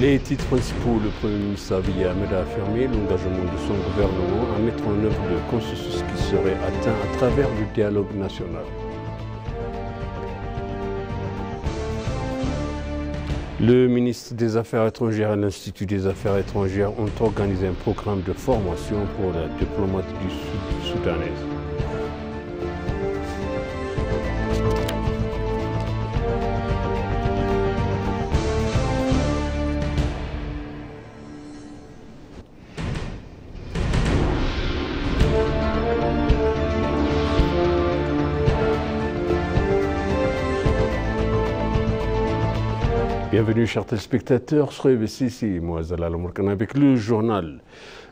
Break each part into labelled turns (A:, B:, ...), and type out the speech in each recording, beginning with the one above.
A: Les titres principaux, le Premier ministre Abiy Ahmed a affirmé l'engagement de son gouvernement à mettre en œuvre le consensus qui serait atteint à travers le dialogue national. Le ministre des Affaires étrangères et l'Institut des Affaires étrangères ont organisé un programme de formation pour la diplomate du Sud soudanaise. Bienvenue chers téléspectateurs, c'est moi Zalal Mourkana avec le journal.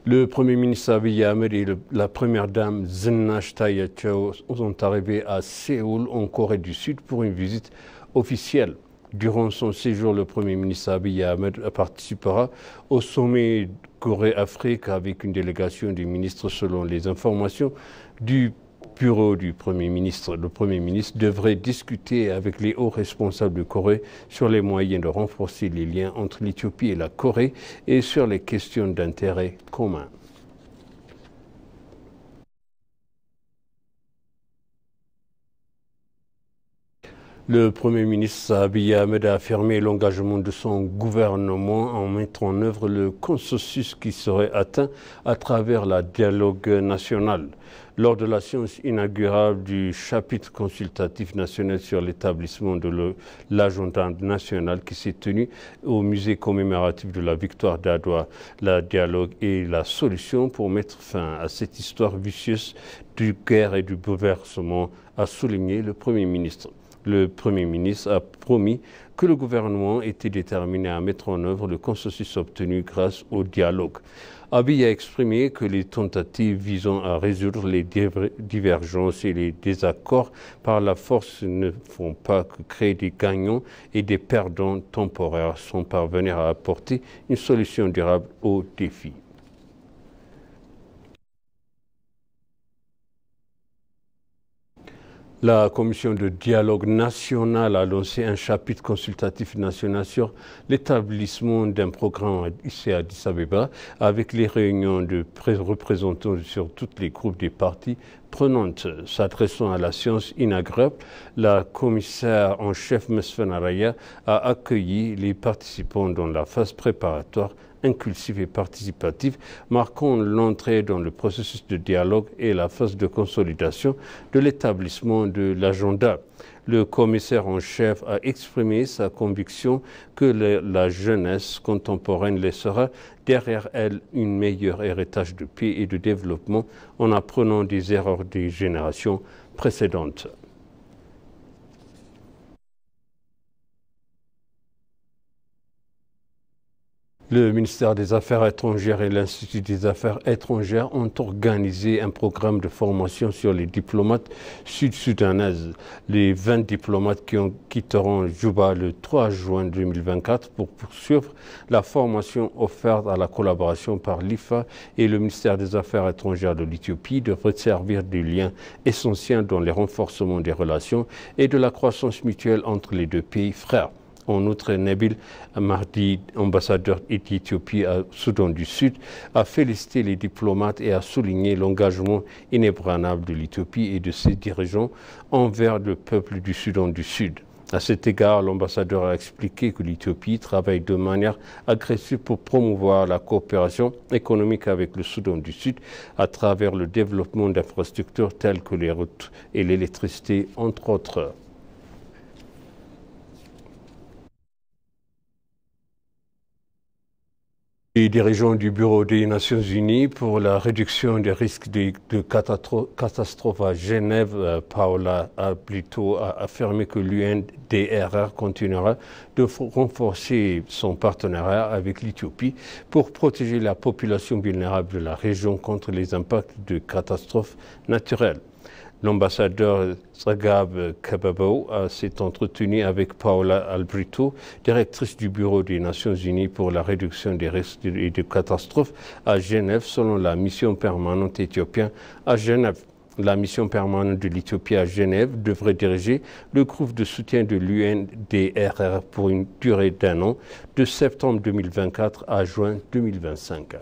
A: Le Premier ministre Abiy Ahmed et la Première Dame Zinnash Tayachao sont arrivés à Séoul en Corée du Sud pour une visite officielle. Durant son séjour, le Premier ministre Abiy Ahmed participera au sommet Corée-Afrique avec une délégation des ministres selon les informations du bureau du Premier ministre. Le Premier ministre devrait discuter avec les hauts responsables de Corée sur les moyens de renforcer les liens entre l'Éthiopie et la Corée et sur les questions d'intérêt commun. Le Premier ministre Abiy Ahmed a affirmé l'engagement de son gouvernement en mettant en œuvre le consensus qui serait atteint à travers le dialogue national. Lors de la séance inaugurale du chapitre consultatif national sur l'établissement de l'agenda national qui s'est tenu au musée commémoratif de la victoire d'Adwa, le dialogue est la solution pour mettre fin à cette histoire vicieuse de guerre et du bouleversement, a souligné le Premier ministre. Le Premier ministre a promis que le gouvernement était déterminé à mettre en œuvre le consensus obtenu grâce au dialogue. Abiy a exprimé que les tentatives visant à résoudre les divergences et les désaccords par la force ne font pas que créer des gagnants et des perdants temporaires sans parvenir à apporter une solution durable aux défis. La commission de dialogue national a lancé un chapitre consultatif national sur l'établissement d'un programme ici à Addis Abeba avec les réunions de représentants sur tous les groupes des partis prenantes. S'adressant à la séance inaugurale, la commissaire en chef Mesfen Araya a accueilli les participants dans la phase préparatoire inclusive et participative, marquant l'entrée dans le processus de dialogue et la phase de consolidation de l'établissement de l'agenda. Le commissaire en chef a exprimé sa conviction que la jeunesse contemporaine laissera derrière elle un meilleur héritage de paix et de développement en apprenant des erreurs des générations précédentes. Le ministère des Affaires étrangères et l'Institut des Affaires étrangères ont organisé un programme de formation sur les diplomates sud-soudanaises. Les 20 diplomates qui quitteront Juba le 3 juin 2024 pour poursuivre la formation offerte à la collaboration par l'IFA et le ministère des Affaires étrangères de l'Éthiopie devrait servir de lien essentiel dans le renforcement des relations et de la croissance mutuelle entre les deux pays frères. En outre, Nabil Mahdi, ambassadeur d'Éthiopie au Soudan du Sud, a félicité les diplomates et a souligné l'engagement inébranlable de l'Éthiopie et de ses dirigeants envers le peuple du Soudan du Sud. À cet égard, l'ambassadeur a expliqué que l'Éthiopie travaille de manière agressive pour promouvoir la coopération économique avec le Soudan du Sud à travers le développement d'infrastructures telles que les routes et l'électricité, entre autres. Les dirigeants du Bureau des Nations Unies pour la réduction des risques de catastrophes à Genève, Paola Ablito, a affirmé que l'UNDRR continuera de renforcer son partenariat avec l'Éthiopie pour protéger la population vulnérable de la région contre les impacts de catastrophes naturelles. L'ambassadeur Zagab Kababo s'est entretenu avec Paola Albrito, directrice du Bureau des Nations Unies pour la réduction des risques et des catastrophes à Genève, selon la mission permanente éthiopienne à Genève. La mission permanente de l'Éthiopie à Genève devrait diriger le groupe de soutien de l'UNDRR pour une durée d'1 an, de septembre 2024 à juin 2025.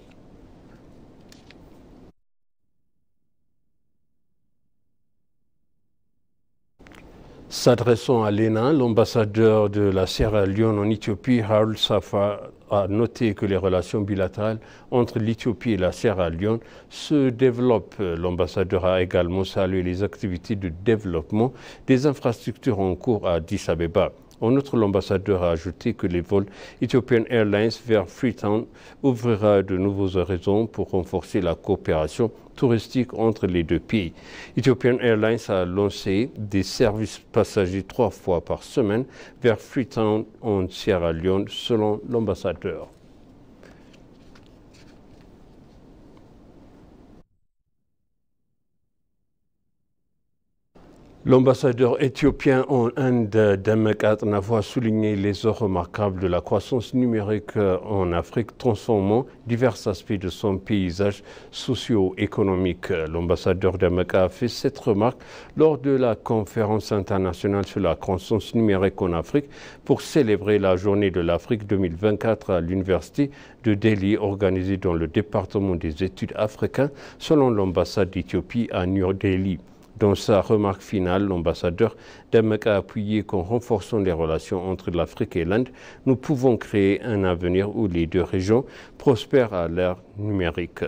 A: S'adressant à l'ENA, l'ambassadeur de la Sierra Leone en Éthiopie, Harold Safa, a noté que les relations bilatérales entre l'Éthiopie et la Sierra Leone se développent. L'ambassadeur a également salué les activités de développement des infrastructures en cours à Addis Abeba. En outre, l'ambassadeur a ajouté que les vols Ethiopian Airlines vers Freetown ouvrira de nouveaux horizons pour renforcer la coopération touristique entre les deux pays. Ethiopian Airlines a lancé des services passagers 3 fois par semaine vers Freetown en Sierra Leone, selon l'ambassadeur. L'ambassadeur éthiopien en Inde, Demek Atnafo, a souligné les heures remarquables de la croissance numérique en Afrique, transformant divers aspects de son paysage socio-économique. L'ambassadeur Demek a fait cette remarque lors de la conférence internationale sur la croissance numérique en Afrique pour célébrer la journée de l'Afrique 2024 à l'université de Delhi, organisée dans le département des études africaines, selon l'ambassade d'Éthiopie à New Delhi. Dans sa remarque finale, l'ambassadeur Demek a appuyé qu'en renforçant les relations entre l'Afrique et l'Inde, nous pouvons créer un avenir où les deux régions prospèrent à l'ère numérique.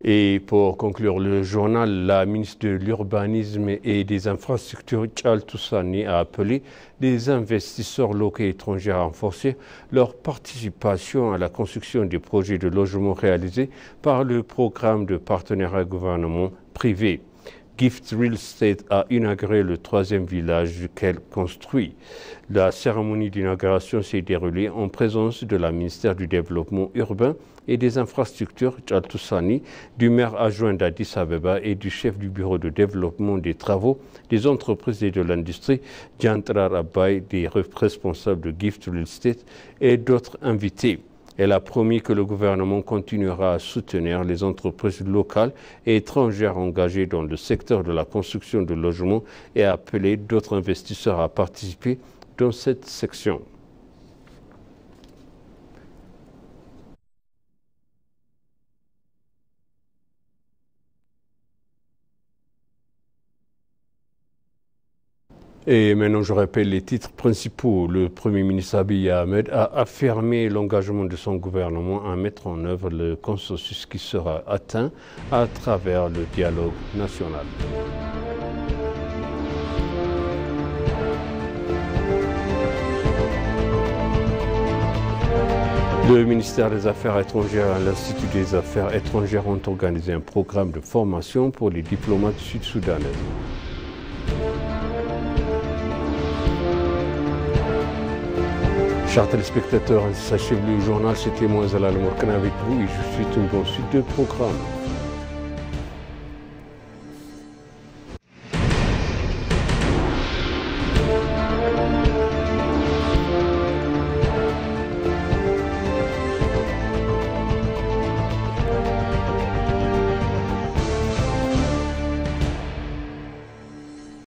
A: Et pour conclure le journal, la ministre de l'Urbanisme et des Infrastructures, Tchal Toussani, a appelé les investisseurs locaux et étrangers à renforcer leur participation à la construction des projets de logement réalisés par le programme de partenariat gouvernement privé. Gift Real Estate a inauguré le 3e village qu'elle construit. La cérémonie d'inauguration s'est déroulée en présence de la ministère du Développement urbain et des infrastructures, Tchal Toussani, du maire adjoint d'Addis Abeba et du chef du bureau de développement des travaux, des entreprises et de l'industrie, Diantrar Abay, des responsables de Gift Real Estate et d'autres invités. Elle a promis que le gouvernement continuera à soutenir les entreprises locales et étrangères engagées dans le secteur de la construction de logements et a appelé d'autres investisseurs à participer dans cette section. Et maintenant, je rappelle les titres principaux. Le Premier ministre Abiy Ahmed a affirmé l'engagement de son gouvernement à mettre en œuvre le consensus qui sera atteint à travers le dialogue national. Le ministère des Affaires étrangères et l'Institut des Affaires étrangères ont organisé un programme de formation pour les diplomates sud-soudanais. Chers téléspectateurs, ainsi s'achève le journal. C'était moi, Zalal Mourkana, avec vous et je suis une bonne suite de programmes.